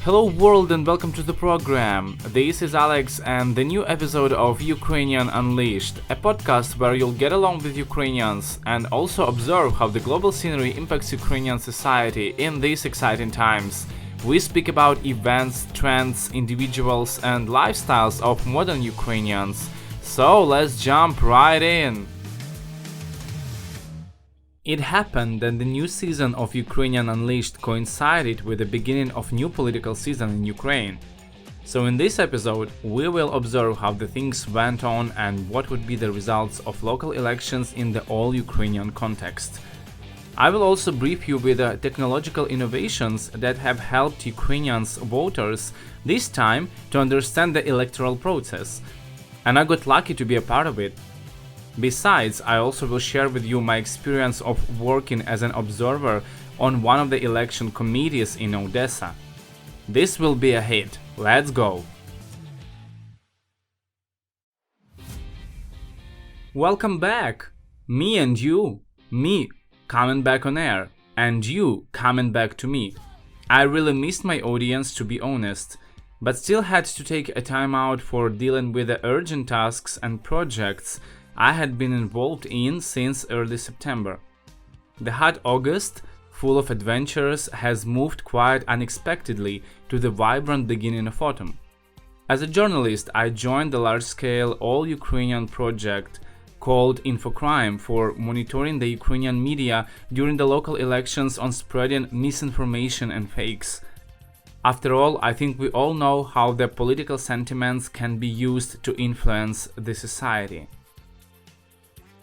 Hello world and welcome to the program. This is Alex and the new episode of Ukrainian Unleashed, a podcast where you'll get along with Ukrainians and also observe how the global scenery impacts Ukrainian society in these exciting times. We speak about events, trends, individuals and lifestyles of modern Ukrainians. So let's jump right in. It happened that the new season of Ukrainian Unleashed coincided with the beginning of new political season in Ukraine. So in this episode, we will observe how the things went on and what would be the results of local elections in the all-Ukrainian context. I will also brief you with the technological innovations that have helped Ukrainians voters this time to understand the electoral process. And I got lucky to be a part of it. Besides, I also will share with you my experience of working as an observer on one of the election committees in Odesa. This will be a hit. Let's go! Welcome back! Me and you. Me coming back on air. And you coming back to me. I really missed my audience, to be honest, but still had to take a time out for dealing with the urgent tasks and projects I had been involved in since early September. The hot August, full of adventures, has moved quite unexpectedly to the vibrant beginning of autumn. As a journalist, I joined the large-scale all-Ukrainian project called Infocrime for monitoring the Ukrainian media during the local elections on spreading misinformation and fakes. After all, I think we all know how the political sentiments can be used to influence the society.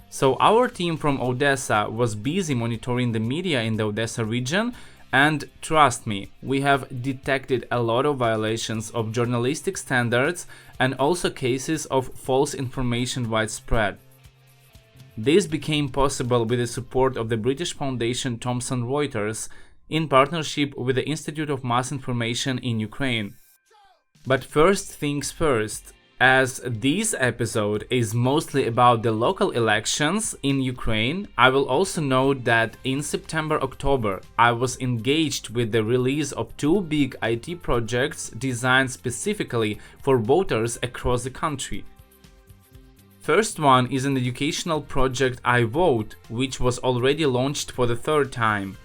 So our team from Odesa was busy monitoring the media in the Odesa region, and trust me, we have detected a lot of violations of journalistic standards and also cases of false information widespread. This became possible with the support of the British foundation Thomson Reuters in partnership with the Institute of Mass Information in Ukraine. But first things first. As this episode is mostly about the local elections in Ukraine, I will also note that in September-October I was engaged with the release of two big IT projects designed specifically for voters across the country. First one is an educational project iVote, which was already launched for the third time.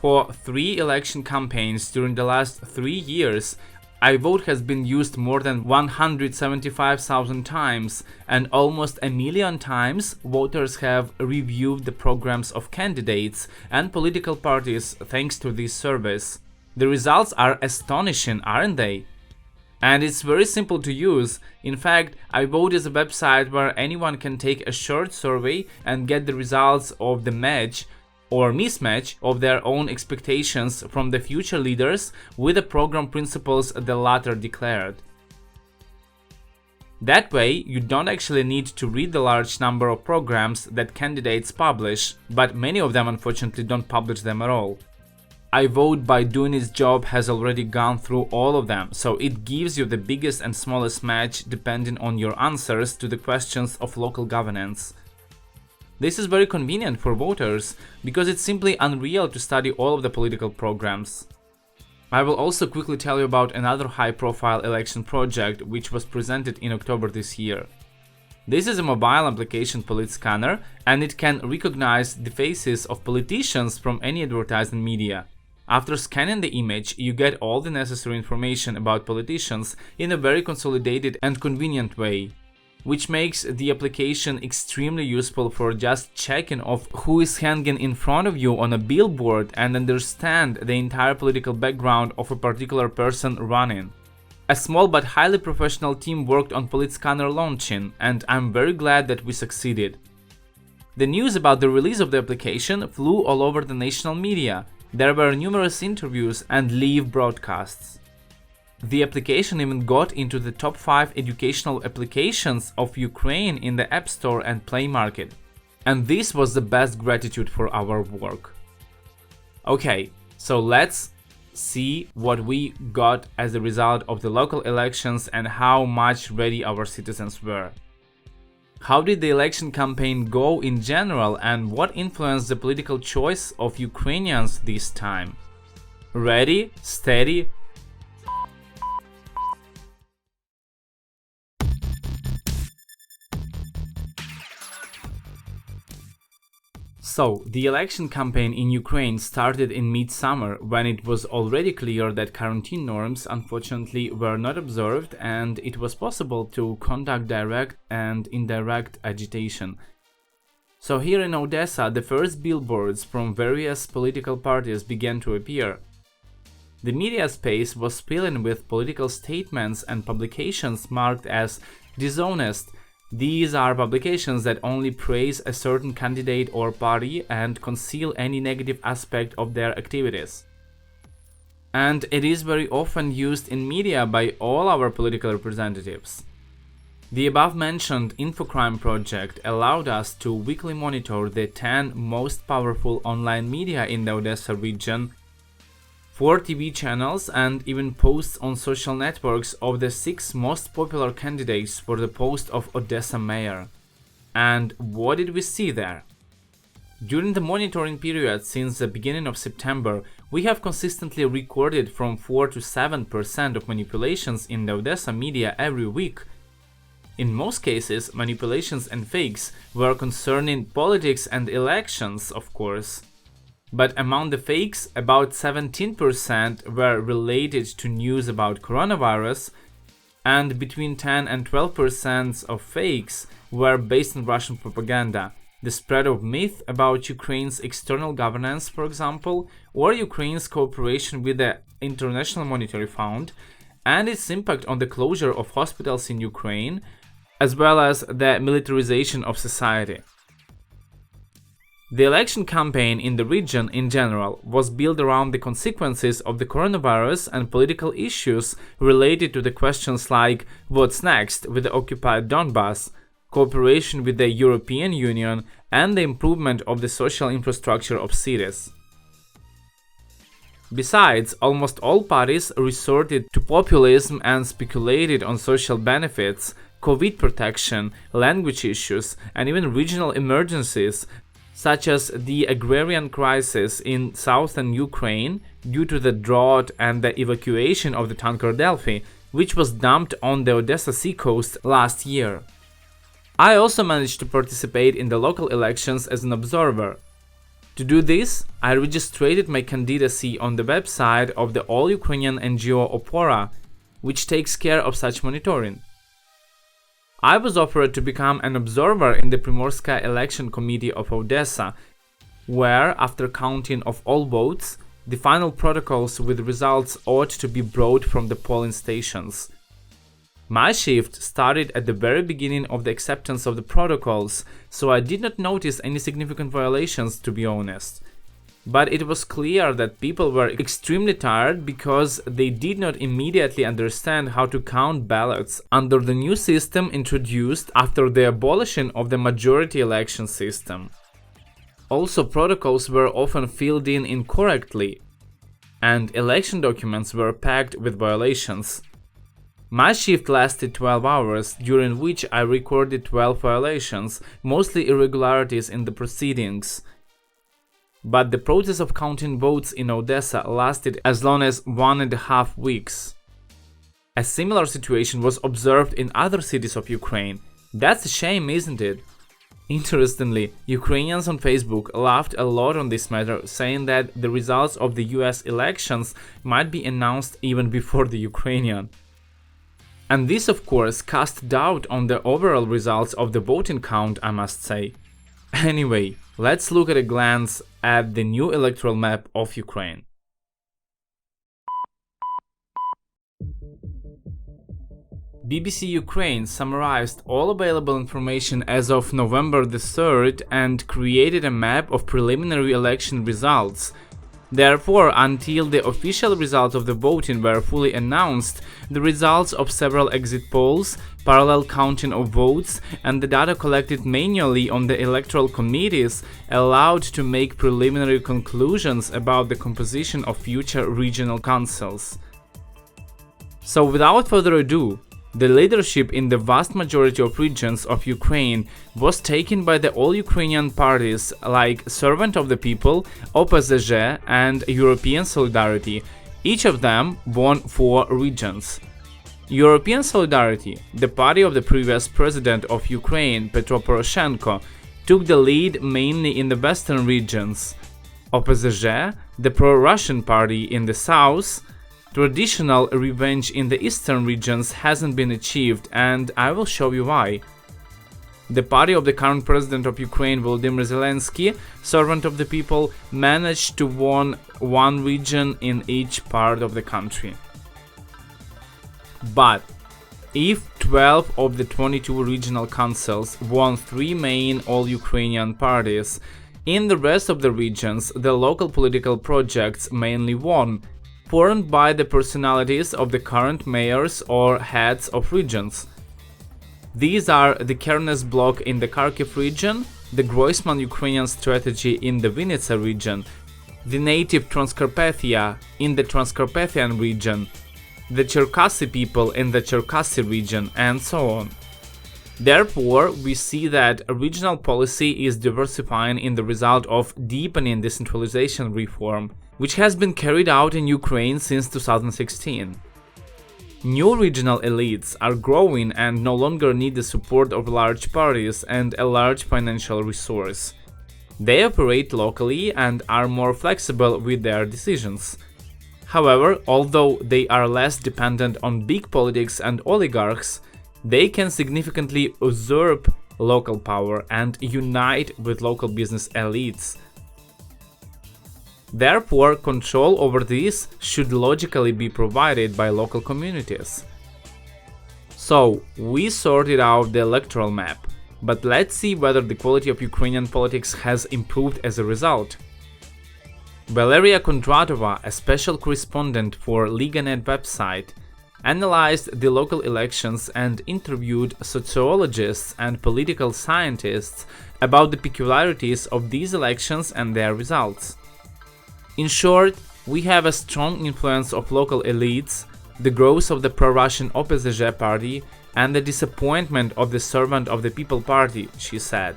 For 3 election campaigns during the last 3 years, iVote has been used more than 175,000 times, and almost a million times voters have reviewed the programs of candidates and political parties thanks to this service. The results are astonishing, aren't they? And it's very simple to use. In fact, iVote is a website where anyone can take a short survey and get the results of the match or mismatch of their own expectations from the future leaders with the program principles the latter declared. That way, you don't actually need to read the large number of programs that candidates publish, but many of them unfortunately don't publish them at all. iVote, by doing its job, has already gone through all of them, so it gives you the biggest and smallest match depending on your answers to the questions of local governance. This is very convenient for voters because it's simply unreal to study all of the political programs. I will also quickly tell you about another high-profile election project which was presented in October this year. This is a mobile application PolitScanner, and it can recognize the faces of politicians from any advertising media. After scanning the image, you get all the necessary information about politicians in a very consolidated and convenient way, which makes the application extremely useful for just checking of who is hanging in front of you on a billboard and understand the entire political background of a particular person running. A small but highly professional team worked on PolitScanner launching, and I'm very glad that we succeeded. The news about the release of the application flew all over the national media. There were numerous interviews and live broadcasts. The application even got into the top 5 educational applications of Ukraine in the App Store and Play Market. And this was the best gratitude for our work. Okay, so let's see what we got as a result of the local elections and how much ready our citizens were. How did the election campaign go in general, and what influenced the political choice of Ukrainians this time? Ready, steady, So, the election campaign in Ukraine started in mid-summer when it was already clear that quarantine norms unfortunately were not observed and it was possible to conduct direct and indirect agitation. So here in Odesa, the first billboards from various political parties began to appear. The media space was filling with political statements and publications marked as dishonest. These are publications that only praise a certain candidate or party and conceal any negative aspect of their activities. And it is very often used in media by all our political representatives. The above-mentioned Infocrime project allowed us to weekly monitor the 10 most powerful online media in the Odesa region, 4 TV channels, and even posts on social networks of the 6 most popular candidates for the post of Odesa mayor. And what did we see there? During the monitoring period since the beginning of September, we have consistently recorded from 4 to 7% of manipulations in the Odesa media every week. In most cases, manipulations and fakes were concerning politics and elections, of course. But among the fakes, about 17% were related to news about coronavirus, and between 10 and 12% of fakes were based on Russian propaganda, the spread of myth about Ukraine's external governance, for example, or Ukraine's cooperation with the International Monetary Fund, and its impact on the closure of hospitals in Ukraine, as well as the militarization of society. The election campaign in the region in general was built around the consequences of the coronavirus and political issues related to the questions like what's next with the occupied Donbass, cooperation with the European Union, and the improvement of the social infrastructure of cities. Besides, almost all parties resorted to populism and speculated on social benefits, COVID protection, language issues, and even regional emergencies, such as the agrarian crisis in southern Ukraine due to the drought and the evacuation of the tanker Delphi, which was dumped on the Odesa seacoast last year. I also managed to participate in the local elections as an observer. To do this, I registered my candidacy on the website of the all-Ukrainian NGO Opora, which takes care of such monitoring. I was offered to become an observer in the Primorska election committee of Odesa, where, after counting of all votes, the final protocols with results ought to be brought from the polling stations. My shift started at the very beginning of the acceptance of the protocols, so I did not notice any significant violations, to be honest. But it was clear that people were extremely tired because they did not immediately understand how to count ballots under the new system introduced after the abolition of the majority election system. Also, protocols were often filled in incorrectly, and election documents were packed with violations. My shift lasted 12 hours, during which I recorded 12 violations, mostly irregularities in the proceedings. But the process of counting votes in Odesa lasted as long as 1.5 weeks. A similar situation was observed in other cities of Ukraine. That's a shame, isn't it? Interestingly, Ukrainians on Facebook laughed a lot on this matter, saying that the results of the US elections might be announced even before the Ukrainian. And this, of course, cast doubt on the overall results of the voting count, I must say. Anyway, let's look at a glance at the new electoral map of Ukraine. BBC Ukraine summarized all available information as of November the 3rd and created a map of preliminary election results. Therefore, until the official results of the voting were fully announced, the results of several exit polls, parallel counting of votes, and the data collected manually on the electoral committees allowed to make preliminary conclusions about the composition of future regional councils. So, without further ado, the leadership in the vast majority of regions of Ukraine was taken by the all-Ukrainian parties like Servant of the People, OPZZ, and European Solidarity. Each of them won 4 regions. European Solidarity, the party of the previous president of Ukraine, Petro Poroshenko, took the lead mainly in the western regions. OPZZ, the pro-Russian party in the south, traditional revenge in the eastern regions hasn't been achieved, and I will show you why. The party of the current president of Ukraine, Volodymyr Zelensky, servant of the people, managed to win one region in each part of the country. But if 12 of the 22 regional councils won 3 main all-Ukrainian parties, in the rest of the regions the local political projects mainly won, formed by the personalities of the current mayors or heads of regions. These are the Kernes bloc in the Kharkiv region, the Groisman Ukrainian strategy in the Vinnytsia region, the native Transcarpathia in the Transcarpathian region, the Cherkasy people in the Cherkasy region, and so on. Therefore, we see that regional policy is diversifying in the result of deepening decentralization reform, which has been carried out in Ukraine since 2016. New regional elites are growing and no longer need the support of large parties and a large financial resource. They operate locally and are more flexible with their decisions. However, although they are less dependent on big politics and oligarchs, they can significantly usurp local power and unite with local business elites. Therefore, control over this should logically be provided by local communities. So, we sorted out the electoral map, but let's see whether the quality of Ukrainian politics has improved as a result. Valeria Kondratova, a special correspondent for Liganet website, analyzed the local elections and interviewed sociologists and political scientists about the peculiarities of these elections and their results. In short, we have a strong influence of local elites, the growth of the pro-Russian OPZZ party, and the disappointment of the servant of the people party, she said.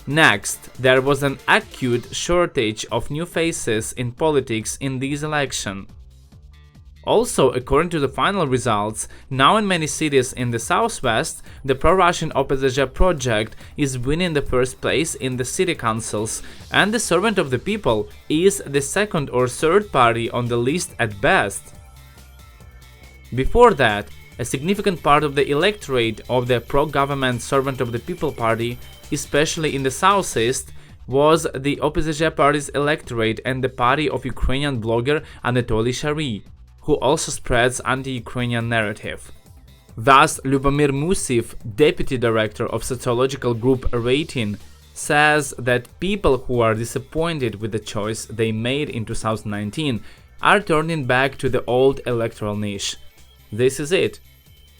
Next, there was an acute shortage of new faces in politics in this election. Also, according to the final results, now in many cities in the southwest, the pro-Russian OPZZ project is winning the first place in the city councils, and the servant of the people is the second or third party on the list at best. Before that, a significant part of the electorate of the pro-government servant of the people party, especially in the southeast, was the OPZZ party's electorate and the party of Ukrainian blogger Anatoly Shary, who also spreads anti-Ukrainian narrative. Thus, Lyubomir Musiv, deputy director of sociological group Rating, says that people who are disappointed with the choice they made in 2019 are turning back to the old electoral niche. This is it.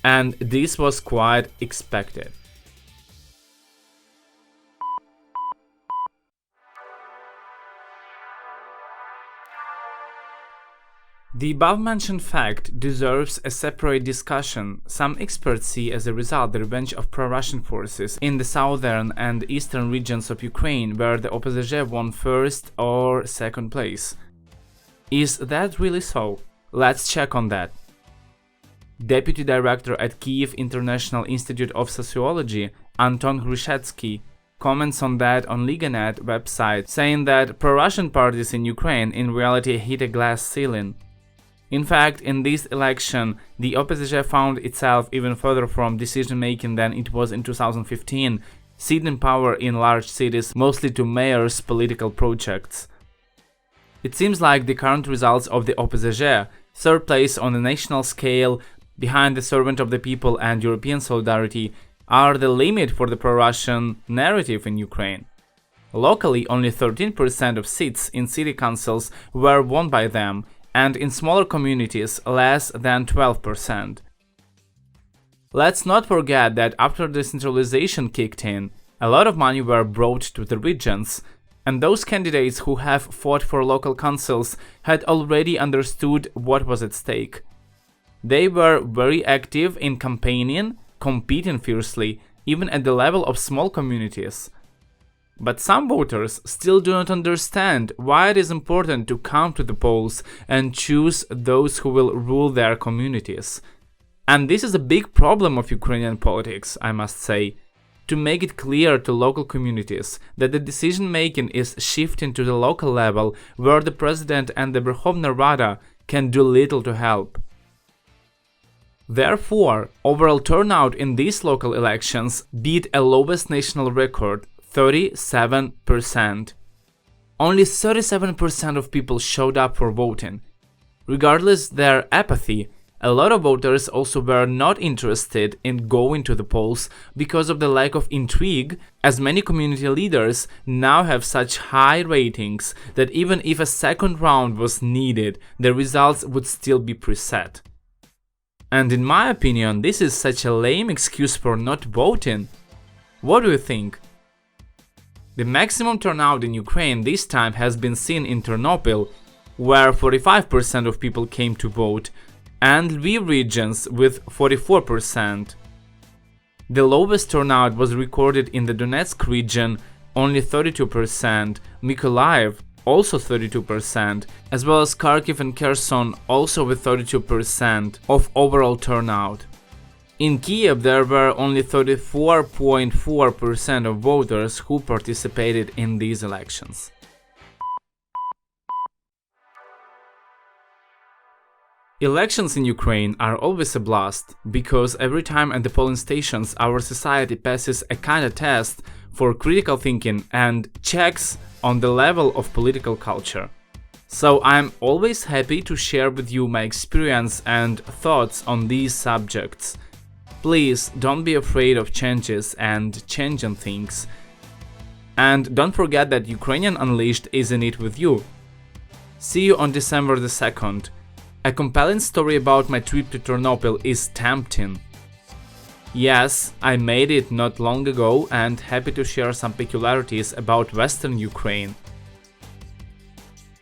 And this was quite expected. The above-mentioned fact deserves a separate discussion. Some experts see as a result the revenge of pro-Russian forces in the southern and eastern regions of Ukraine, where the OPZZ won first or second place. Is that really so? Let's check on that. Deputy director at Kyiv International Institute of Sociology, Anton Hrushetsky, comments on that on Liganet website, saying that pro-Russian parties in Ukraine in reality hit a glass ceiling. In fact, in this election, the OPZZ found itself even further from decision-making than it was in 2015, ceding power in large cities mostly to mayors' political projects. It seems like the current results of the OPZZ, third place on the national scale, behind the servant of the people and European solidarity, are the limit for the pro-Russian narrative in Ukraine. Locally, only 13% of seats in city councils were won by them, and in smaller communities, less than 12%. Let's not forget that after decentralization kicked in, a lot of money were brought to the regions, and those candidates who have fought for local councils had already understood what was at stake. They were very active in campaigning, competing fiercely, even at the level of small communities. But some voters still do not understand why it is important to come to the polls and choose those who will rule their communities. And this is a big problem of Ukrainian politics, I must say. to make it clear to local communities that the decision making is shifting to the local level, where the president and the Verkhovna Rada can do little to help. Therefore, overall turnout in these local elections beat a lowest national record, 37%. Only 37% of people showed up for voting. Regardless their apathy, a lot of voters also were not interested in going to the polls because of the lack of intrigue, as many community leaders now have such high ratings that even if a second round was needed, the results would still be preset. And in my opinion, this is such a lame excuse for not voting. What do you think? The maximum turnout in Ukraine this time has been seen in Ternopil, where 45% of people came to vote, and Lviv regions with 44%. The lowest turnout was recorded in the Donetsk region, only 32%, Mykolaiv also 32%, as well as Kharkiv and Kherson also with 32% of overall turnout. In Kiev there were only 34.4% of voters who participated in these elections. Elections in Ukraine are always a blast, because every time at the polling stations our society passes a kind of test for critical thinking and checks on the level of political culture. So I'm always happy to share with you my experience and thoughts on these subjects. Please don't be afraid of changes and changing things. And don't forget that Ukrainian Unleashed is in it with you. See you on December the 2nd. A compelling story about my trip to Ternopil is tempting. Yes, I made it not long ago and happy to share some peculiarities about Western Ukraine.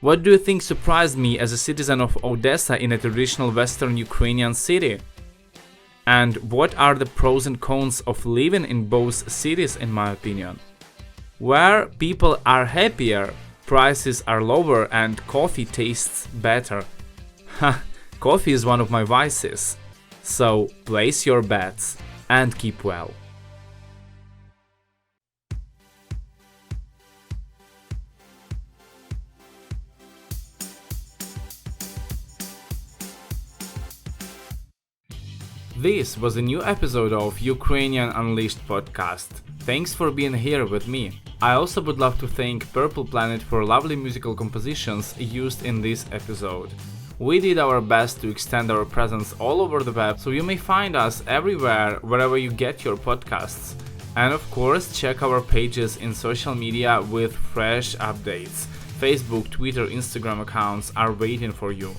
What do you think surprised me as a citizen of Odesa in a traditional Western Ukrainian city? And what are the pros and cons of living in both cities in my opinion? Where people are happier, prices are lower and coffee tastes better. Coffee is one of my vices, so place your bets and keep well. This was a new episode of Ukrainian Unleashed podcast. Thanks for being here with me. I also would love to thank Purple Planet for lovely musical compositions used in this episode. We did our best to extend our presence all over the web, so you may find us everywhere wherever you get your podcasts. And of course, check our pages in social media with fresh updates. Facebook, Twitter, Instagram accounts are waiting for you.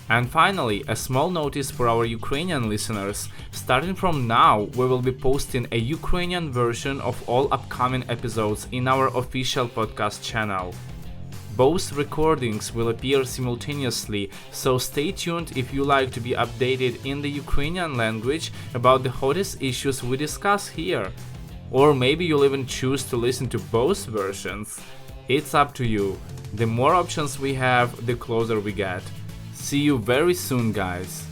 And finally, a small notice for our Ukrainian listeners. Starting from now, we will be posting a Ukrainian version of all upcoming episodes in our official podcast channel. Both recordings will appear simultaneously, so stay tuned if you like to be updated in the Ukrainian language about the hottest issues we discuss here. Or maybe you'll even choose to listen to both versions. It's up to you. The more options we have, the closer we get. See you very soon, guys.